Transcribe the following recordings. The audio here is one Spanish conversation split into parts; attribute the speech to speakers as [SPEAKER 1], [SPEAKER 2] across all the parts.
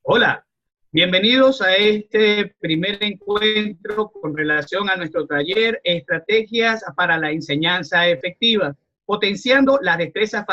[SPEAKER 1] Hola, bienvenidos a este primer encuentro con relación a nuestro taller Estrategias para la Enseñanza Efectiva, potenciando las destrezas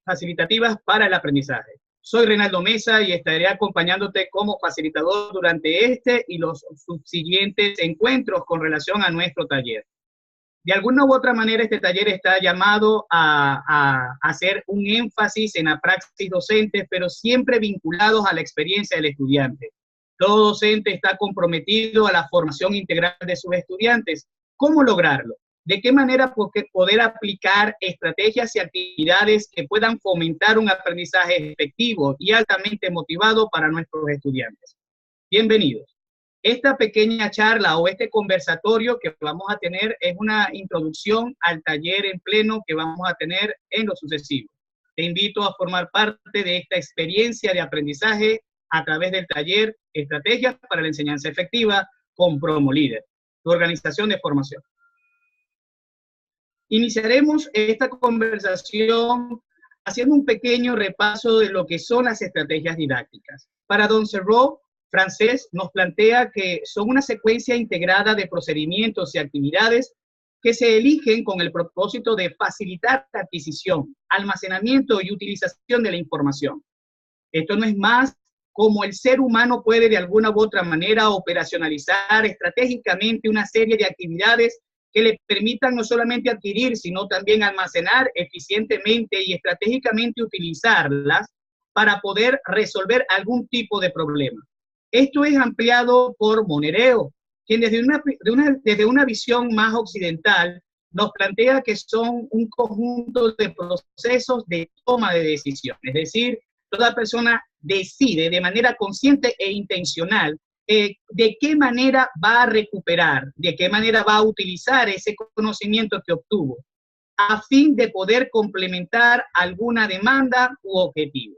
[SPEAKER 1] facilitativas para el aprendizaje. Soy Reinaldo Mesa y estaré acompañándote como facilitador durante este y los subsiguientes encuentros con relación a nuestro taller. De alguna u otra manera, este taller está llamado a hacer un énfasis en la praxis docente, pero siempre vinculados a la experiencia del estudiante. Todo docente está comprometido a la formación integral de sus estudiantes. ¿Cómo lograrlo? ¿De qué manera poder aplicar estrategias y actividades que puedan fomentar un aprendizaje efectivo y altamente motivado para nuestros estudiantes? Bienvenidos. Esta pequeña charla o este conversatorio que vamos a tener es una introducción al taller en pleno que vamos a tener en lo sucesivo. Te invito a formar parte de esta experiencia de aprendizaje a través del taller Estrategias para la Enseñanza Efectiva con PromoLíder, tu organización de formación. Iniciaremos esta conversación haciendo un pequeño repaso de lo que son las estrategias didácticas. Para Don Serrault, francés, nos plantea que son una secuencia integrada de procedimientos y actividades que se eligen con el propósito de facilitar la adquisición, almacenamiento y utilización de la información. Esto no es más como el ser humano puede de alguna u otra manera operacionalizar estratégicamente una serie de actividades que le permitan no solamente adquirir, sino también almacenar eficientemente y estratégicamente utilizarlas para poder resolver algún tipo de problema. Esto es ampliado por Monereo, quien desde una visión más occidental nos plantea que son un conjunto de procesos de toma de decisiones. Es decir, toda persona decide de manera consciente e intencional de qué manera va a recuperar, de qué manera va a utilizar ese conocimiento que obtuvo, a fin de poder complementar alguna demanda u objetivo.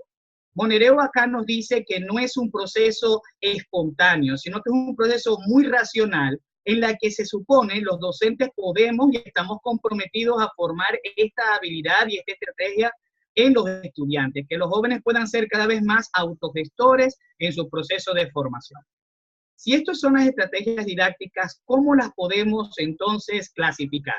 [SPEAKER 1] Monereo acá nos dice que no es un proceso espontáneo, sino que es un proceso muy racional en la que se supone los docentes podemos y estamos comprometidos a formar esta habilidad y esta estrategia en los estudiantes, que los jóvenes puedan ser cada vez más autogestores en su proceso de formación. Si estas son las estrategias didácticas, ¿cómo las podemos entonces clasificar?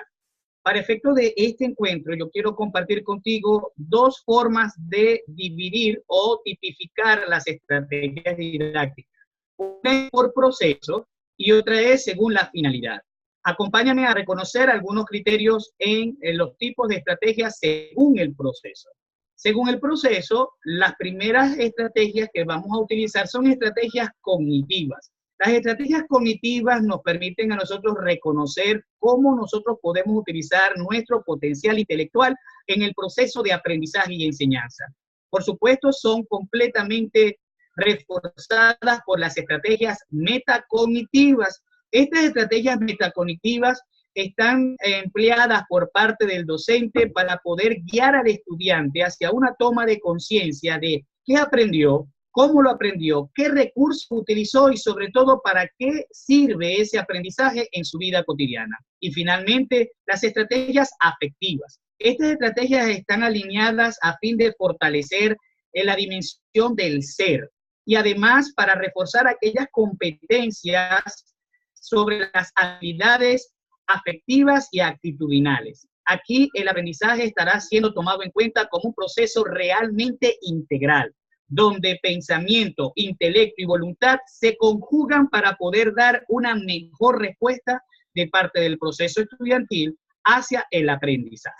[SPEAKER 1] Para efecto de este encuentro, yo quiero compartir contigo dos formas de dividir o tipificar las estrategias didácticas. Una es por proceso y otra es según la finalidad. Acompáñame a reconocer algunos criterios en los tipos de estrategias según el proceso. Según el proceso, las primeras estrategias que vamos a utilizar son estrategias cognitivas. Las estrategias cognitivas nos permiten a nosotros reconocer cómo nosotros podemos utilizar nuestro potencial intelectual en el proceso de aprendizaje y enseñanza. Por supuesto, son completamente reforzadas por las estrategias metacognitivas. Estas estrategias metacognitivas están empleadas por parte del docente para poder guiar al estudiante hacia una toma de conciencia de qué aprendió, cómo lo aprendió, qué recursos utilizó y sobre todo para qué sirve ese aprendizaje en su vida cotidiana. Y finalmente, las estrategias afectivas. Estas estrategias están alineadas a fin de fortalecer la dimensión del ser y además para reforzar aquellas competencias sobre las habilidades afectivas y actitudinales. Aquí el aprendizaje estará siendo tomado en cuenta como un proceso realmente integral, donde pensamiento, intelecto y voluntad se conjugan para poder dar una mejor respuesta de parte del proceso estudiantil hacia el aprendizaje.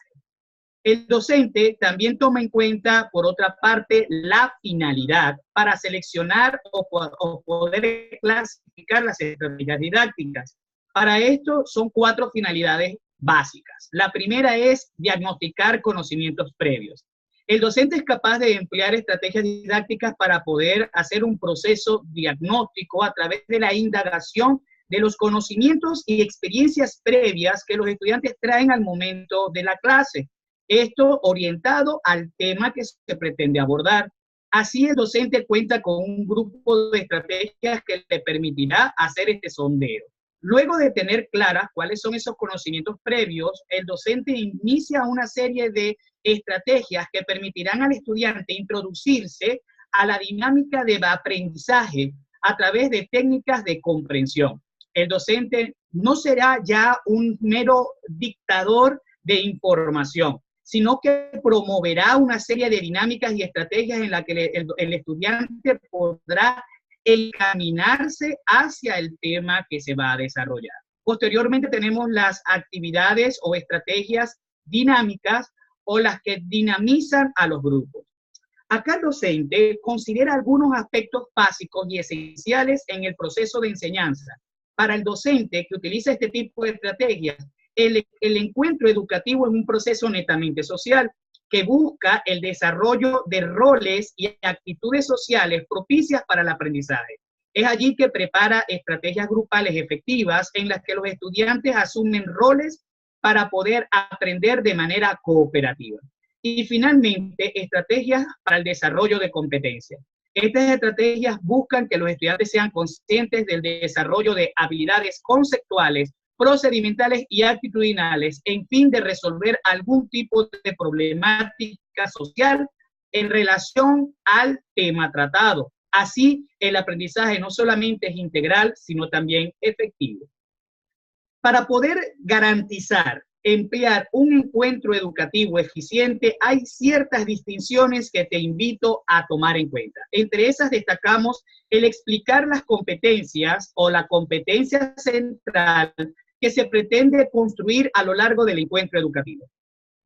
[SPEAKER 1] El docente también toma en cuenta, por otra parte, la finalidad para seleccionar o poder clasificar las estrategias didácticas. Para esto son 4 finalidades básicas. La primera es diagnosticar conocimientos previos. El docente es capaz de emplear estrategias didácticas para poder hacer un proceso diagnóstico a través de la indagación de los conocimientos y experiencias previas que los estudiantes traen al momento de la clase. Esto orientado al tema que se pretende abordar. Así el docente cuenta con un grupo de estrategias que le permitirá hacer este sondeo. Luego de tener claras cuáles son esos conocimientos previos, el docente inicia una serie de estrategias que permitirán al estudiante introducirse a la dinámica de aprendizaje a través de técnicas de comprensión. El docente no será ya un mero dictador de información, sino que promoverá una serie de dinámicas y estrategias en las que el estudiante podrá encaminarse hacia el tema que se va a desarrollar. Posteriormente tenemos las actividades o estrategias dinámicas o las que dinamizan a los grupos. Acá el docente considera algunos aspectos básicos y esenciales en el proceso de enseñanza. Para el docente que utiliza este tipo de estrategias, el encuentro educativo es un proceso netamente social que busca el desarrollo de roles y actitudes sociales propicias para el aprendizaje. Es allí que prepara estrategias grupales efectivas en las que los estudiantes asumen roles para poder aprender de manera cooperativa. Y finalmente, estrategias para el desarrollo de competencias. Estas estrategias buscan que los estudiantes sean conscientes del desarrollo de habilidades conceptuales, procedimentales y actitudinales en fin de resolver algún tipo de problemática social en relación al tema tratado. Así, el aprendizaje no solamente es integral, sino también efectivo. Para poder garantizar emplear un encuentro educativo eficiente, hay ciertas distinciones que te invito a tomar en cuenta. Entre esas destacamos el explicar las competencias o la competencia central que se pretende construir a lo largo del encuentro educativo.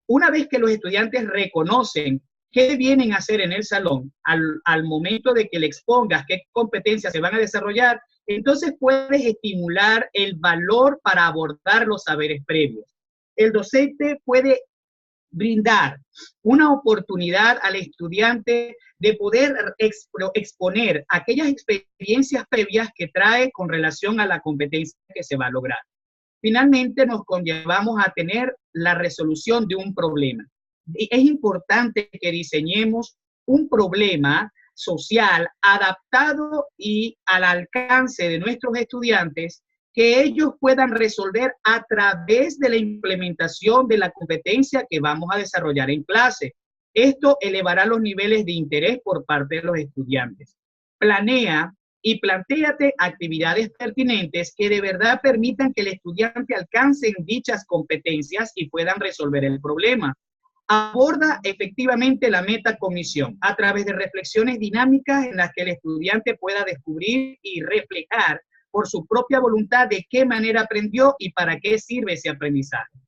[SPEAKER 1] Una vez que los estudiantes reconocen qué vienen a hacer en el salón, al momento de que le expongas qué competencias se van a desarrollar, entonces puedes estimular el valor para abordar los saberes previos. El docente puede brindar una oportunidad al estudiante de poder exponer aquellas experiencias previas que trae con relación a la competencia que se va a lograr. Finalmente, nos conllevamos a tener la resolución de un problema. Es importante que diseñemos un problema social adaptado y al alcance de nuestros estudiantes que ellos puedan resolver a través de la implementación de la competencia que vamos a desarrollar en clase. Esto elevará los niveles de interés por parte de los estudiantes. Planea y plantéate actividades pertinentes que de verdad permitan que el estudiante alcance dichas competencias y puedan resolver el problema. Aborda efectivamente la metacognición a través de reflexiones dinámicas en las que el estudiante pueda descubrir y reflejar por su propia voluntad de qué manera aprendió y para qué sirve ese aprendizaje.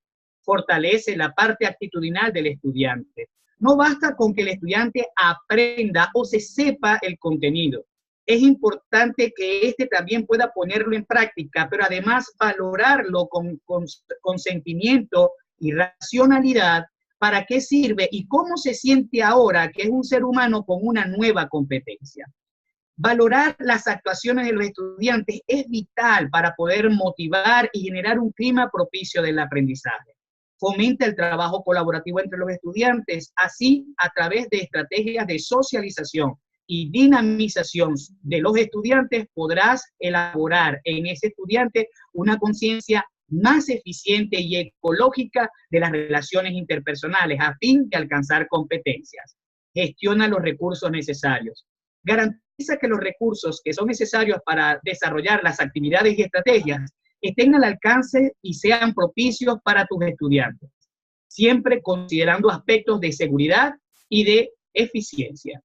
[SPEAKER 1] Fortalece la parte actitudinal del estudiante. No basta con que el estudiante aprenda o se sepa el contenido. Es importante que éste también pueda ponerlo en práctica, pero además valorarlo con sentimiento y racionalidad. ¿Para qué sirve y cómo se siente ahora que es un ser humano con una nueva competencia? Valorar las actuaciones de los estudiantes es vital para poder motivar y generar un clima propicio del aprendizaje. Fomenta el trabajo colaborativo entre los estudiantes, así a través de estrategias de socialización y dinamización de los estudiantes podrás elaborar en ese estudiante una conciencia más eficiente y ecológica de las relaciones interpersonales a fin de alcanzar competencias. Gestiona los recursos necesarios. Garantiza que los recursos que son necesarios para desarrollar las actividades y estrategias estén al alcance y sean propicios para tus estudiantes, siempre considerando aspectos de seguridad y de eficiencia.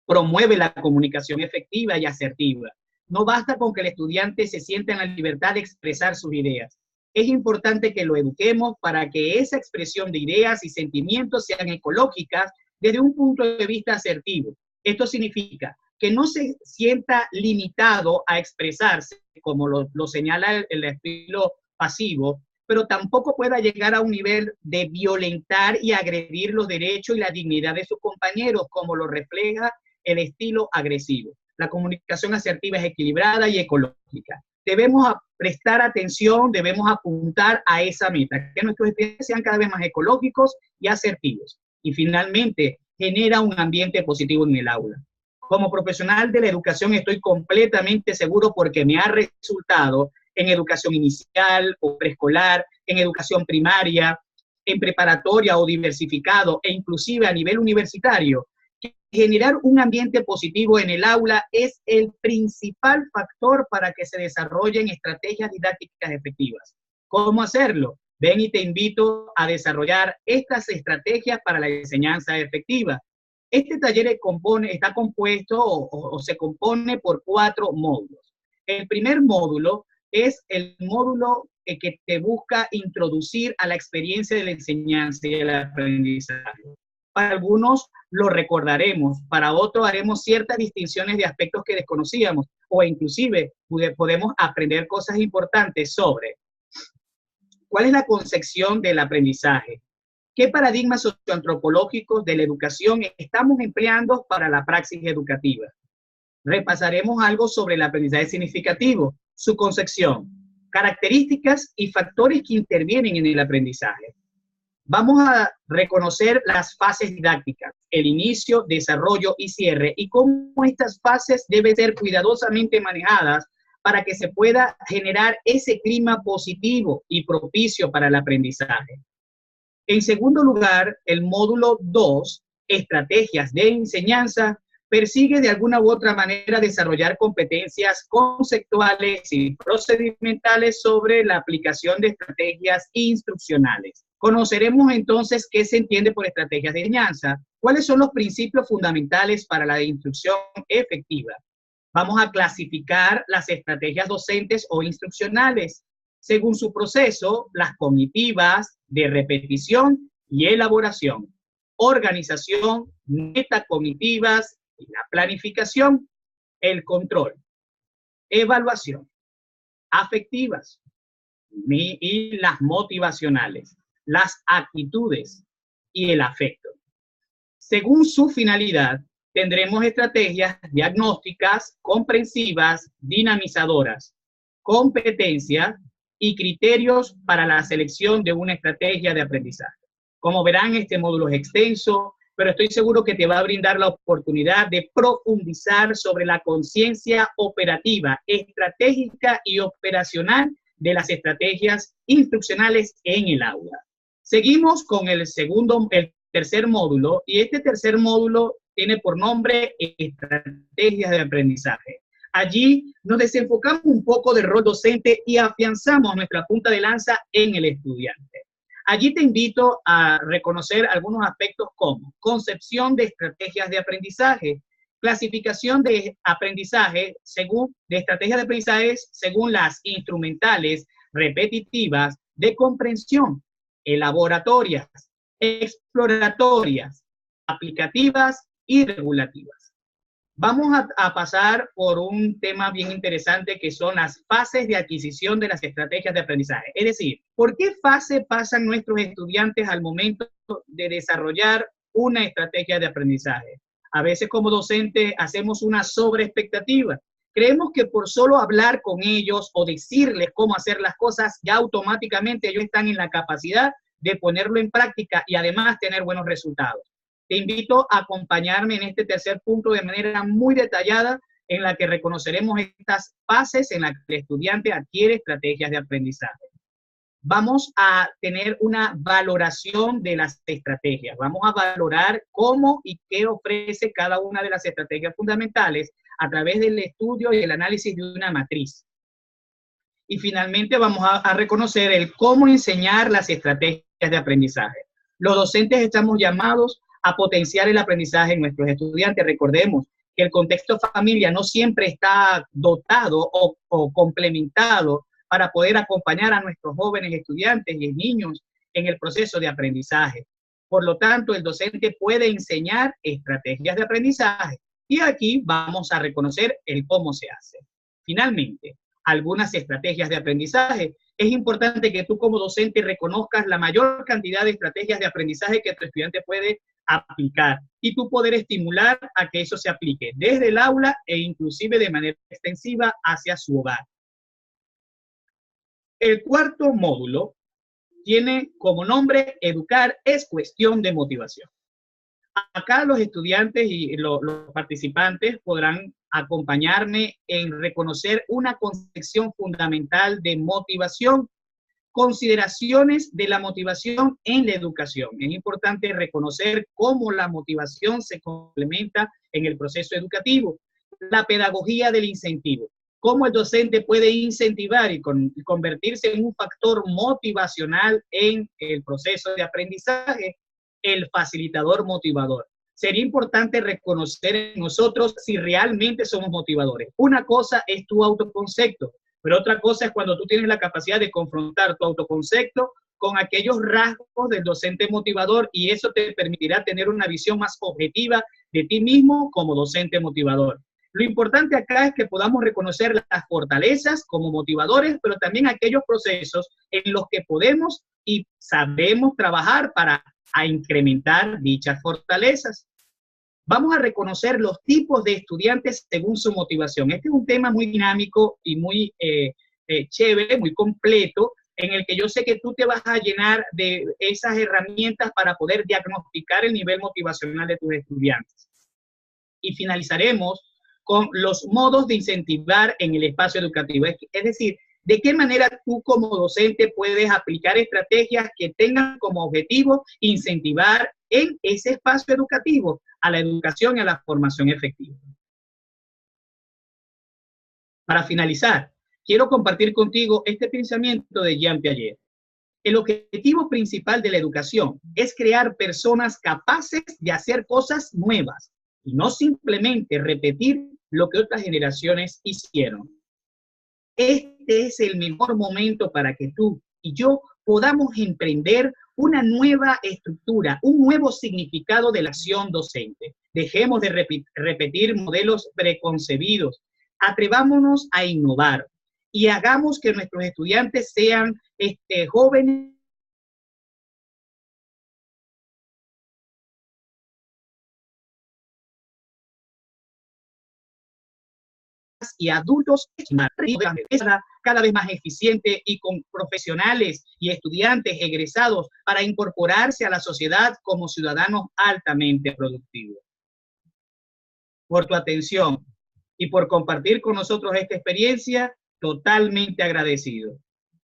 [SPEAKER 1] Promueve la comunicación efectiva y asertiva. No basta con que el estudiante se sienta en la libertad de expresar sus ideas. Es importante que lo eduquemos para que esa expresión de ideas y sentimientos sean ecológicas desde un punto de vista asertivo. Esto significa que no se sienta limitado a expresarse, como lo señala el estilo pasivo, pero tampoco pueda llegar a un nivel de violentar y agredir los derechos y la dignidad de sus compañeros, como lo refleja el estilo agresivo. La comunicación asertiva es equilibrada y ecológica. Debemos prestar atención, debemos apuntar a esa meta, que nuestros estudiantes sean cada vez más ecológicos y asertivos. Y finalmente, genera un ambiente positivo en el aula. Como profesional de la educación estoy completamente seguro porque me ha resultado en educación inicial o preescolar, en educación primaria, en preparatoria o diversificado e inclusive a nivel universitario, que generar un ambiente positivo en el aula es el principal factor para que se desarrollen estrategias didácticas efectivas. ¿Cómo hacerlo? Ven y te invito a desarrollar estas estrategias para la enseñanza efectiva. Este taller está compuesto o se compone por 4 módulos. El primer módulo es el módulo que te busca introducir a la experiencia de la enseñanza y el aprendizaje. Para algunos lo recordaremos, para otros haremos ciertas distinciones de aspectos que desconocíamos o inclusive podemos aprender cosas importantes sobre cuál es la concepción del aprendizaje, qué paradigmas socioantropológicos de la educación estamos empleando para la praxis educativa. Repasaremos algo sobre el aprendizaje significativo, su concepción, características y factores que intervienen en el aprendizaje. Vamos a reconocer las fases didácticas, el inicio, desarrollo y cierre, y cómo estas fases deben ser cuidadosamente manejadas para que se pueda generar ese clima positivo y propicio para el aprendizaje. En segundo lugar, el módulo 2, estrategias de enseñanza, persigue de alguna u otra manera desarrollar competencias conceptuales y procedimentales sobre la aplicación de estrategias instruccionales. Conoceremos entonces qué se entiende por estrategias de enseñanza, cuáles son los principios fundamentales para la instrucción efectiva. Vamos a clasificar las estrategias docentes o instruccionales según su proceso, las cognitivas, de repetición y elaboración, organización, metacognitivas, la planificación, el control, evaluación, afectivas y las motivacionales, las actitudes y el afecto. Según su finalidad, tendremos estrategias diagnósticas, comprensivas, dinamizadoras, competencia y criterios para la selección de una estrategia de aprendizaje. Como verán, este módulo es extenso, pero estoy seguro que te va a brindar la oportunidad de profundizar sobre la conciencia operativa, estratégica y operacional de las estrategias instruccionales en el aula. Seguimos con el tercer módulo, y este tercer módulo tiene por nombre estrategias de aprendizaje. Allí nos desenfocamos un poco del rol docente y afianzamos nuestra punta de lanza en el estudiante. Allí te invito a reconocer algunos aspectos como concepción de estrategias de aprendizaje, clasificación de aprendizaje de estrategias de aprendizaje según las instrumentales, repetitivas, de comprensión, elaboratorias, exploratorias, aplicativas y regulativas. Vamos a pasar por un tema bien interesante que son las fases de adquisición de las estrategias de aprendizaje. Es decir, ¿por qué fase pasan nuestros estudiantes al momento de desarrollar una estrategia de aprendizaje? A veces como docentes hacemos una sobreexpectativa. Creemos que por solo hablar con ellos o decirles cómo hacer las cosas, ya automáticamente ellos están en la capacidad de ponerlo en práctica y además tener buenos resultados. Te invito a acompañarme en este tercer punto de manera muy detallada en la que reconoceremos estas fases en las que el estudiante adquiere estrategias de aprendizaje. Vamos a tener una valoración de las estrategias. Vamos a valorar cómo y qué ofrece cada una de las estrategias fundamentales a través del estudio y el análisis de una matriz. Y finalmente vamos a reconocer el cómo enseñar las estrategias de aprendizaje. Los docentes estamos llamados a potenciar el aprendizaje en nuestros estudiantes. Recordemos que el contexto familia no siempre está dotado o complementado para poder acompañar a nuestros jóvenes estudiantes y niños en el proceso de aprendizaje. Por lo tanto, el docente puede enseñar estrategias de aprendizaje y aquí vamos a reconocer el cómo se hace. Finalmente, algunas estrategias de aprendizaje. Es importante que tú como docente reconozcas la mayor cantidad de estrategias de aprendizaje que tu estudiante puede aplicar y tú poder estimular a que eso se aplique desde el aula e inclusive de manera extensiva hacia su hogar. El cuarto módulo tiene como nombre Educar es cuestión de motivación. Acá los estudiantes y los participantes podrán acompañarme en reconocer una concepción fundamental de motivación Consideraciones de la motivación en la educación. Es importante reconocer cómo la motivación se complementa en el proceso educativo. La pedagogía del incentivo. Cómo el docente puede incentivar y convertirse en un factor motivacional en el proceso de aprendizaje. El facilitador motivador. Sería importante reconocer en nosotros si realmente somos motivadores. Una cosa es tu autoconcepto, pero otra cosa es cuando tú tienes la capacidad de confrontar tu autoconcepto con aquellos rasgos del docente motivador, y eso te permitirá tener una visión más objetiva de ti mismo como docente motivador. Lo importante acá es que podamos reconocer las fortalezas como motivadores, pero también aquellos procesos en los que podemos y sabemos trabajar para incrementar dichas fortalezas. Vamos a reconocer los tipos de estudiantes según su motivación. Este es un tema muy dinámico y muy chévere, muy completo, en el que yo sé que tú te vas a llenar de esas herramientas para poder diagnosticar el nivel motivacional de tus estudiantes. Y finalizaremos con los modos de incentivar en el espacio educativo. Es decir, de qué manera tú como docente puedes aplicar estrategias que tengan como objetivo incentivar en ese espacio educativo a la educación y a la formación efectiva. Para finalizar, quiero compartir contigo este pensamiento de Jean Piaget. El objetivo principal de la educación es crear personas capaces de hacer cosas nuevas y no simplemente repetir lo que otras generaciones hicieron. Este es el mejor momento para que tú y yo podamos emprender una nueva estructura, un nuevo significado de la acción docente. Dejemos de repetir modelos preconcebidos, atrevámonos a innovar y hagamos que nuestros estudiantes sean jóvenes y adultos cada vez más eficiente y con profesionales y estudiantes egresados para incorporarse a la sociedad como ciudadanos altamente productivos. Por tu atención y por compartir con nosotros esta experiencia, totalmente agradecido.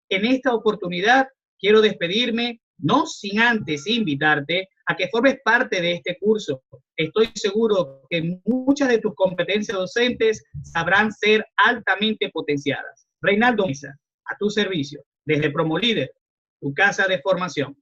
[SPEAKER 1] En esta oportunidad quiero despedirme, no sin antes invitarte a que formes parte de este curso. Estoy seguro que muchas de tus competencias docentes sabrán ser altamente potenciadas. Reinaldo Mesa, a tu servicio, desde Promolíder, tu casa de formación.